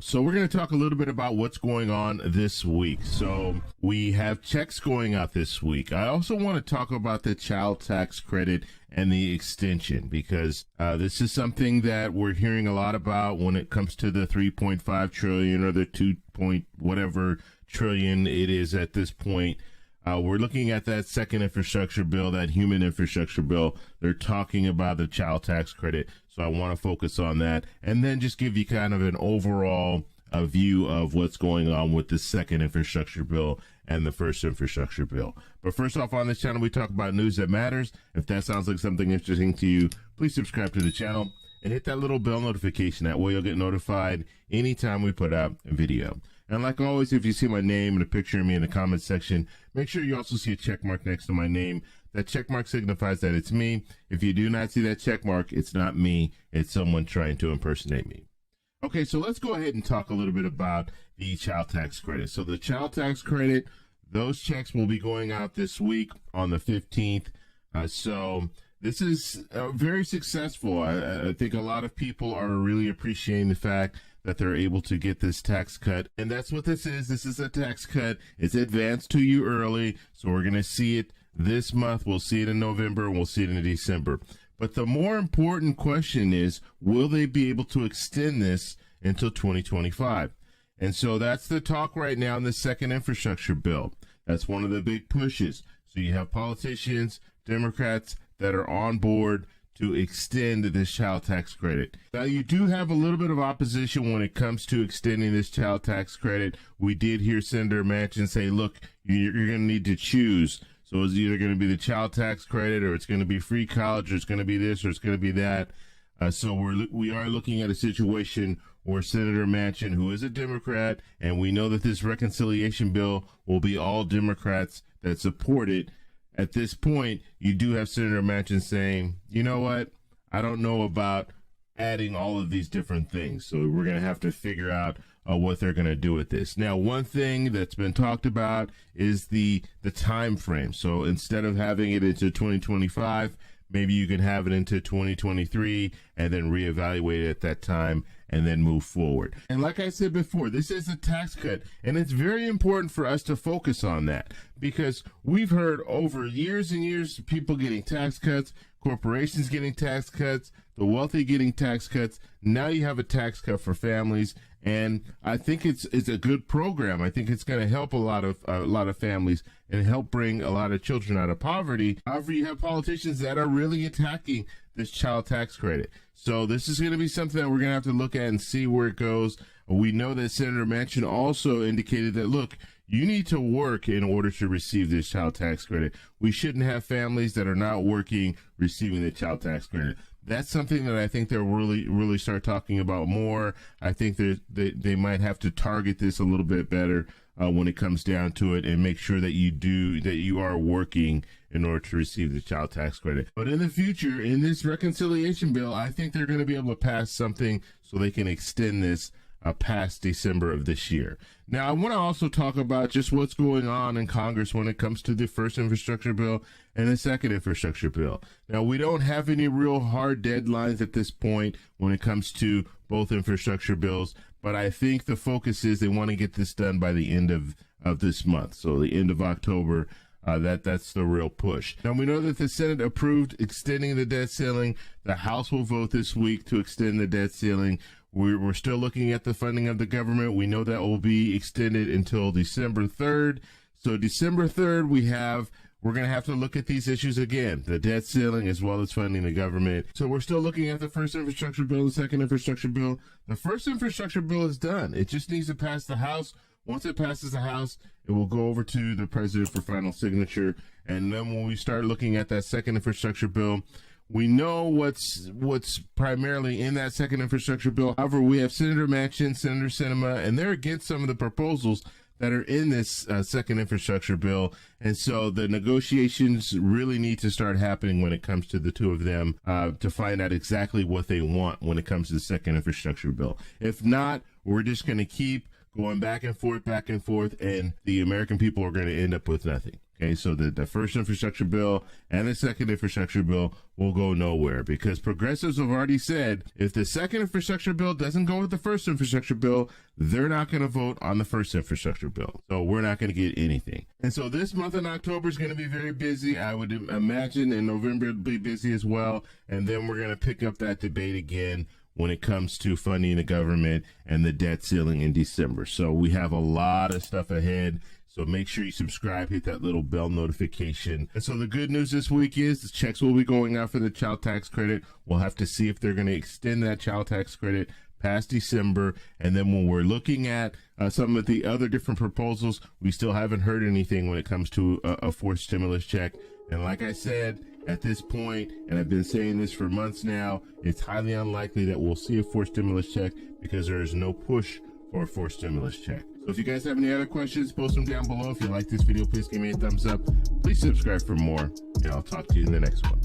So we're going to talk a little bit about what's going on this week. So we have checks going out this week. I also want to talk about the child tax credit and the extension, because this is something that we're hearing a lot about when it comes to the 3.5 trillion or the 2 point whatever trillion it is at this point. We're looking at that second infrastructure bill, that human infrastructure bill. They're talking about the child tax credit. So I want to focus on that and then just give you kind of an overall view of what's going on with the second infrastructure bill and the first infrastructure bill. But first off, on this channel, we talk about news that matters. If that sounds like something interesting to you, please subscribe to the channel and hit that little bell notification. That way you'll get notified anytime we put out a video. And like always, if you see my name and a picture of me in the comments section, make sure you also see a check mark next to my name. That check mark signifies that it's me. If you do not see that check mark, it's not me. It's someone trying to impersonate me. Okay, so let's go ahead and talk a little bit about the child tax credit. So the child tax credit, those checks will be going out this week on the 15th. So this is very successful. I think a lot of people are really appreciating the fact that they're able to get this tax cut. And that's what this is. This is a tax cut. It's advanced to you early. So we're going to see it this month. We'll see it in November, and we'll see it in December. But the more important question is, will they be able to extend this until 2025? And so that's the talk right now in the second infrastructure bill. That's one of the big pushes. So you have politicians, Democrats that are on board to extend this child tax credit. Now, you do have a little bit of opposition when it comes to extending this child tax credit. We did hear Senator Manchin say, look, you're going to need to choose. So it's either going to be the child tax credit, or it's going to be free college, or it's going to be this, or it's going to be that. So we are looking at a situation where Senator Manchin, who is a Democrat, and we know that this reconciliation bill will be all Democrats that support it. At this point, you do have Senator Manchin saying, you know what, I don't know about adding all of these different things. So we're going to have to figure out what they're going to do with this. Now, one thing that's been talked about is the time frame. So instead of having it into 2025, maybe you can have it into 2023 and then reevaluate it at that time and then move forward. And like I said before, this is a tax cut, and it's very important for us to focus on that, because we've heard over years and years of people getting tax cuts, corporations getting tax cuts, the wealthy getting tax cuts. Now you have a tax cut for families, and I think it's a good program. I think it's going to help a lot of families and help bring a lot of children out of poverty. However, you have politicians that are really attacking this child tax credit. So this is going to be something that we're going to have to look at and see where it goes. We know that Senator Manchin also indicated that, look, you need to work in order to receive this child tax credit. We shouldn't have families that are not working receiving the child tax credit. That's something that I think they'll really start talking about more. I think they might have to target this a little bit better when it comes down to it, and make sure that you are working in order to receive the child tax credit. But in the future, in this reconciliation bill, I think they're going to be able to pass something so they can extend this past December of this year. Now, I want to also talk about just what's going on in Congress when it comes to the first infrastructure bill and the second infrastructure bill. Now, we don't have any real hard deadlines at this point when it comes to both infrastructure bills, but I think the focus is they want to get this done by the end of this month, so the end of October. That's the real push. Now, we know that the Senate approved extending the debt ceiling. The House will vote this week to extend the debt ceiling. We're still looking at the funding of the government. We know that will be extended until December 3rd. So December 3rd, we're going to have to look at these issues again, the debt ceiling as well as funding the government. So we're still looking at the first infrastructure bill, the second infrastructure bill. The first infrastructure bill is done. It just needs to pass the House. Once it passes the House, it will go over to the president for final signature. And then when we start looking at that second infrastructure bill, we know what's primarily in that second infrastructure bill. However, we have Senator Manchin, Senator Sinema, and they're against some of the proposals that are in this second infrastructure bill. And so the negotiations really need to start happening when it comes to the two of them to find out exactly what they want when it comes to the second infrastructure bill. If not, we're just going to keep going back and forth, and the American people are going to end up with nothing. Okay, so the first infrastructure bill and the second infrastructure bill will go nowhere because progressives have already said if the second infrastructure bill doesn't go with the first infrastructure bill, they're not going to vote on the first infrastructure bill. So we're not going to get anything. And so this month in October is going to be very busy. I would imagine in November it'll be busy as well. And then we're going to pick up that debate again when it comes to funding the government and the debt ceiling in December. So we have a lot of stuff ahead. So make sure you subscribe, hit that little bell notification. And so the good news this week is the checks will be going out for the child tax credit. We'll have to see if they're going to extend that child tax credit past December. And then when we're looking at some of the other different proposals, we still haven't heard anything when it comes to a fourth stimulus check. And like I said, at this point, and I've been saying this for months now, it's highly unlikely that we'll see a fourth stimulus check because there is no push for a fourth stimulus check. So if you guys have any other questions, post them down below. If you like this video, please give me a thumbs up. Please subscribe for more, and I'll talk to you in the next one.